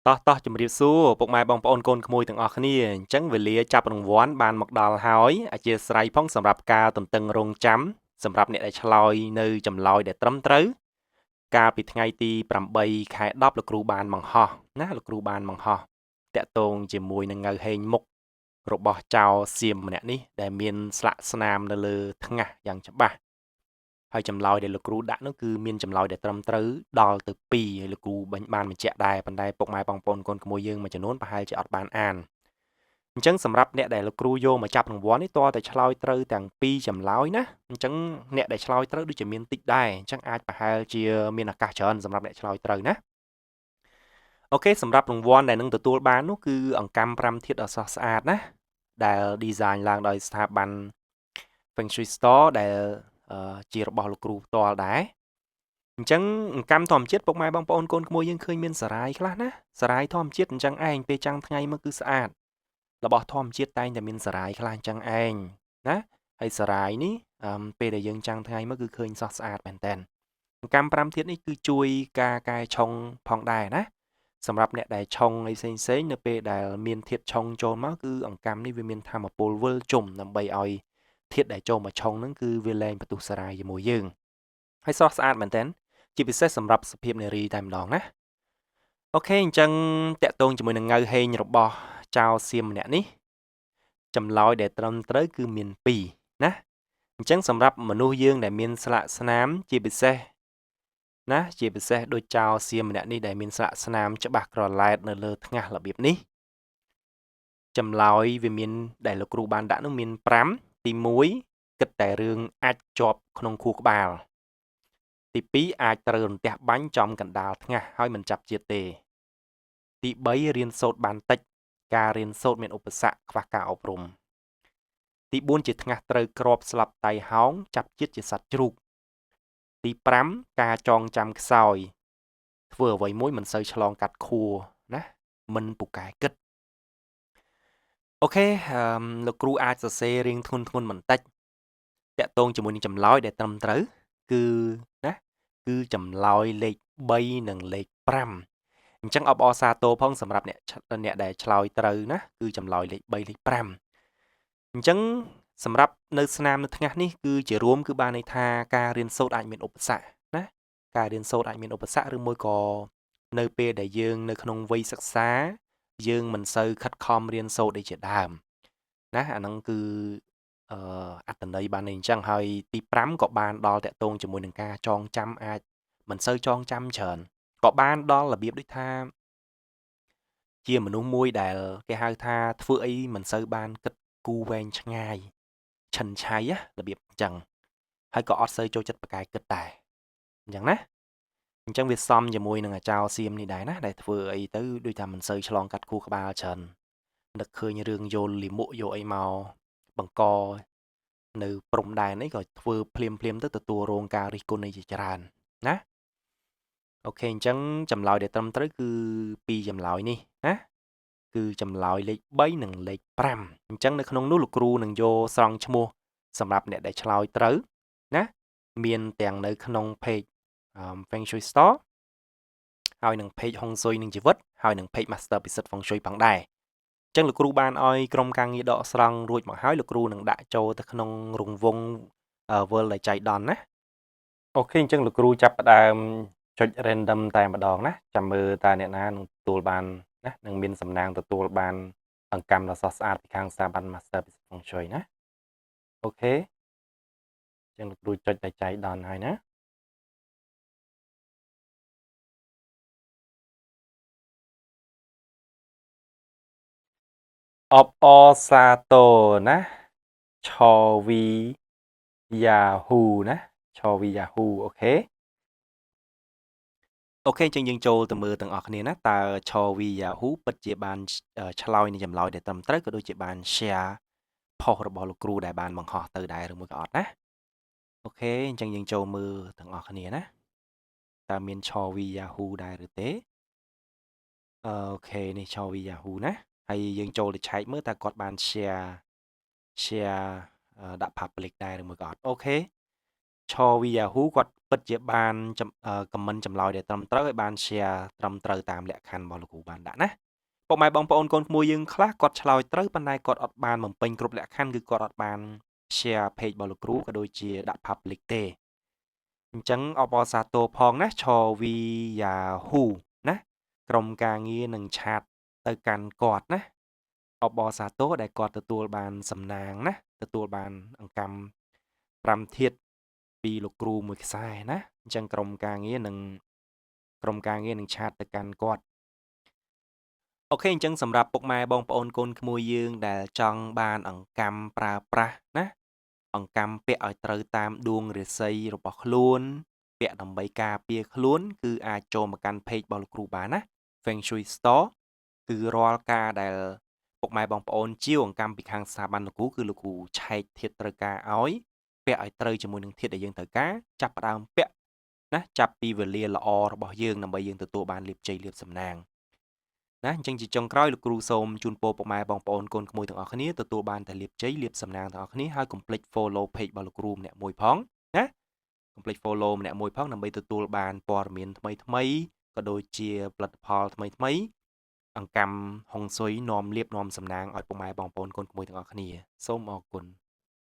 តោះជំរាបសួរពុកម៉ែបងប្អូនកូនក្មួយទាំងអស់គ្នាអញ្ចឹងវេលាចាប់រង្វាន់បានមកដល់ហើយអធ្យាស្រ័យផងសម្រាប់ការទន្ទឹងរង់ចាំសម្រាប់អ្នកដែលឆ្លើយនៅចម្លើយដែលត្រឹមត្រូវកាលពីថ្ងៃទី8ខែ10លោកគ្រូបានបង្ហោះណាលោកគ្រូបានបង្ហោះតាក់ទងជាមួយនឹងងៅហេងមុខរបស់ចៅសៀមម្នាក់នេះដែលមានស្លាកស្នាមនៅលើថ្ងាសយ៉ាងច្បាស់ហើយចម្លើយដែលលោកគ្រូដាក់នោះគឺមានចម្លើយដែលត្រឹមត្រូវដល់ទៅ2ហើយលោកគ្រូបានបញ្ជាក់ដែរប៉ុន្តែពុកម៉ែបងប្អូនកូនក្មួយយើងមួយចំនួនប្រហែលជាអត់បានអានអញ្ចឹងសម្រាប់អ្នកដែលលោកគ្រូយកមកចាប់រង្វាន់នេះតើតែឆ្លើយត្រូវទាំង2ចម្លើយណាអញ្ចឹងអ្នកដែលឆ្លើយត្រូវដូចជាមានតិចដែរអញ្ចឹងអាចប្រហែលជាមានឱកាសច្រើនសម្រាប់អ្នកឆ្លើយត្រូវណាអូខេសម្រាប់រង្វាន់ដែលនឹងទទួលបាននោះគឺអង្កាំ5ធាតុដ៏ស្រស់ស្អាតណាដែល design ឡើងដោយស្ថាប័ន Feng Shui Store ដែលជារបស់លោកគ្រូផ្ទាល់ដែរអញ្ចឹងអង្កាំធម្មជាតិពុកម៉ែបងប្អូនកូនក្មួយយើងឃើញមានសារាយខ្លះណាសារាយធម្មជាតិអញ្ចឹងឯងពេលចាំងថ្ងៃមកគឺស្អាតរបស់ធម្មជាតិតែងតែមានសារាយខ្លះអញ្ចឹងឯងណាហើយសារាយនេះពេលដែលយើងចាំងថ្ងៃមកគឺឃើញស្រស់ស្អាតមែនតើអង្កាំ5ធាតុនេះគឺជួយការកែឆុងផងដែរណាសម្រាប់អ្នកដែលឆុងអីផ្សេងៗនៅពេលដែលមានធាតុឆុងចូលមកគឺអង្កាំនេះវាមានថាមពលវិលជុំដើម្បីឲ្យធាតុដែលចូលមកឆុងហ្នឹងគឺវាលែងបន្ទុះសារាយជាមួយយើងហើយស្រស់ស្អាតមែនតើជាពិសេសសម្រាប់សុភាពនារីតែម្ដងណាអូខេអញ្ចឹងតាក់ទងជាមួយនឹងងៅហេងរបស់ចៅសៀមម្នាក់នេះចម្លើយដែលត្រឹមត្រូវគឺមាន2ណាអញ្ចឹងសម្រាប់មនុស្សយើងដែលមានស្លាកស្នាមជាពិសេសណាជាពិសេសដូចចៅសៀមម្នាក់នេះដែលមានស្លាកស្នាមច្បាស់ក្រឡែតនៅលើថ្ងាសរបៀបនេះចម្លើយវាមានដែលលោកគ្រូបានដាក់នោះមាន5ទី1គិតតែរឿងអាចជាប់ក្នុងខួរក្បាលទី2អាចត្រូវរន្ទះបាញ់ចំកណ្ដាលថ្ងាសហើយមិនចាប់ជាតិទេទី3រៀនសូត្របានតិចការរៀនសូត្រមានឧបសគ្គខ្វះការអប់រំទី4ជាថ្ងាសត្រូវគ្រាប់ស្លាប់តៃហោងចាប់ជាតិជាសត្វជ្រូកទី5ការចងចាំខ្សោយធ្វើអ្វីមួយមិនសូវឆ្លងកាត់ខួរណាមិនពូកែគិតអូខេលោកគ្រូអាចសរសេររៀងធ្ងន់បន្តិចតាក់ទងជាមួយនឹងចម្លើយដែលត្រឹមត្រូវគឺណាគឺចម្លើយលេខ3និងលេខ5អញ្ចឹងអបអរសាទរផងសម្រាប់អ្នកដែលឆ្លើយត្រូវណាគឺចម្លើយលេខ3លេខ5អញ្ចឹងសម្រាប់នៅស្នាមនៅថ្ងាសនេះគឺជារួមគឺបានន័យថាការរៀនសូត្រអាចមានឧបសគ្គណាការរៀនសូត្រអាចមានឧបសគ្គឬមួយក៏នៅពេលដែលយើងនៅក្នុងវ័យសិក្សាយើងមិនសូវខិតខំរៀនសូត្រដូចជាដើមណាអាហ្នឹងគឺអត្ថន័យបានន័យអញ្ចឹងហើយទី5ក៏បានដល់តាក់ទងជាមួយនឹងការចងចាំអាចមិនសូវចងចាំច្រើនក៏បានដល់របៀបដូចថាជាមនុស្សមួយដែលគេហៅថាធ្វើអីមិនសូវបានគិតគូរវែងឆ្ងាយឆិនឆៃរបៀបអញ្ចឹងហើយក៏អត់សូវចូលចិត្តប្រកែកគិតដែរអញ្ចឹងណាអញ្ចឹងវាសមជាមួយនឹងអាចារ្យសៀមនេះដែរណាដែលធ្វើអីទៅដូចថាមិនសូវឆ្លងកាត់ខួរក្បាលច្រើននឹកឃើញរឿងយកលិមួកយកអីមកបង្កនៅព្រំដែនអីក៏ធ្វើភ្លាមទៅទទួលរងការរិះគន់អីជាច្រើនណាអូខេអញ្ចឹងចម្លើយដែលត្រឹមត្រូវគឺ2ចម្លើយនេះណាគឺចម្លើយលេខ3និងលេខ5អញ្ចឹងនៅក្នុងនោះលោកគ្រូនឹងយកស្រង់ឈ្មោះសម្រាប់អ្នកដែលឆ្លើយត្រូវណាមានទាំងនៅក្នុង page Feng Shui Store ហើយនឹង page ហុងស៊ុយនឹងជីវិតហើយនឹង page Master ពិសិដ្ឋ Feng Shui ផងដែរអញ្ចឹងលោកគ្រូបានឲ្យក្រុមការងារដកស្រង់រួចមកហើយលោកគ្រូនឹងដាក់ចូលទៅក្នុងរង្វង់ World ដែលចៃដន្យណាអូខេអញ្ចឹងលោកគ្រូចាប់ផ្ដើមចុច random តែម្ដងណាចាំមើលតើអ្នកណានឹងទទួលបានណានឹងមានសំណាងទទួលបានអង្កាំដ៏ស្រស់ស្អាតពីខាងស្ថាប័ន Master ពិសិដ្ឋ Feng Shui ណាអូខេអញ្ចឹងលោកគ្រូចុចតែចៃដន្យហើយណាអបអរសាទរណាឆវីយ៉ាហ៊ូណាឆវីយ៉ាហ៊ូអូខេអូខេអញ្ចឹងយើងចូលទៅមើលទាំងអស់គ្នាណាតើឆវីយ៉ាហ៊ូពិតជាបានឆ្លើយនឹងចម្លើយដែលត្រឹមត្រូវក៏ដូចជាបាន share ផុសរបស់លោកគ្រូដែលបានបង្ហោះទៅដែរឬមួយក៏អត់ណាអូខេអញ្ចឹងយើងចូលមើលទាំងអស់គ្នាណាតើមានឆវីយ៉ាហ៊ូដែរឬទេអូខេនេះឆវីយ៉ាហ៊ូណាហើយយើងចូលទៅឆែកមើលតើគាត់បាន share ដាក់ public ដែរឬមួយក៏អត់អូខេឆវីយ៉ាហ៊ូគាត់ ពិតជាបានខមមិនចម្លើយដែលត្រឹមត្រូវឲ្យបាន share ត្រឹមត្រូវតាមលក្ខខណ្ឌរបស់លោកគ្រូបានដាក់ណាពុកម៉ែបងប្អូនកូនក្មួយយើងខ្លះគាត់ឆ្លើយត្រូវប៉ុន្តែគាត់អត់បានបំពេញគ្រប់លក្ខខណ្ឌគឺគាត់អត់បាន share page របស់លោកគ្រូក៏ដូចជាដាក់ public ទេអញ្ចឹងអបអរសាទរផងណាឆវីយ៉ាហ៊ូណាក្រុមការងារនឹងឆាតទៅកាន់គាត់ណាអបអរសាទរដែលគាត់ទទួលបានសំណាងណាទទួលបានអង្កាំ5ធាតុពីលោកគ្រូមួយខ្សែណាអញ្ចឹងក្រុមការងារនឹងឆាតទៅកាន់គាត់អូខេអញ្ចឹងសម្រាប់ពុកម៉ែបងប្អូនកូនក្មួយយើងដែលចង់បានអង្កាំប្រើប្រាស់ណាអង្កាំពាក់ឲ្យត្រូវតាមដួងរាសីរបស់ខ្លួនពាក់ដើម្បីការពារខ្លួនគឺអាចចូលមកកាន់ page របស់លោកគ្រូបានណា Feng Shui Store គឺរាល់ការដែលពុកម៉ែបងប្អូនជាវអង្កាំពីខាងស្ថាប័នលោកគ្រូគឺលោកគ្រូឆែកធាតុត្រូវការឲ្យពាក់ឲ្យត្រូវជាមួយនឹងធាតុដែលយើងត្រូវការចាប់ផ្ដើមពាក់ណាចាប់ពីវេលាល្អរបស់យើងដើម្បីយើងទទួលបានលាភជ័យលាភសំណាងណាអញ្ចឹងជាចុងក្រោយលោកគ្រូសូមជូនពរពុកម៉ែបងប្អូនកូនក្មួយទាំងអស់គ្នាទទួលបានតែលាភជ័យលាភសំណាងទាំងអស់គ្នាហើយកុំភ្លេច follow page របស់លោកគ្រូម្នាក់មួយផងណាកុំភ្លេច follow ម្នាក់មួយផងដើម្បីទទួលបានព័ត៌មានថ្មីក៏ដូចជាផលិតផលថ្មីអង្កាំហុងស៊ុយនាំលាភនាំសំណាងឲ្យពុកម៉ែបងប្អូនកូនក្មួយទាំងអស់គ្នាសូមអរគុណ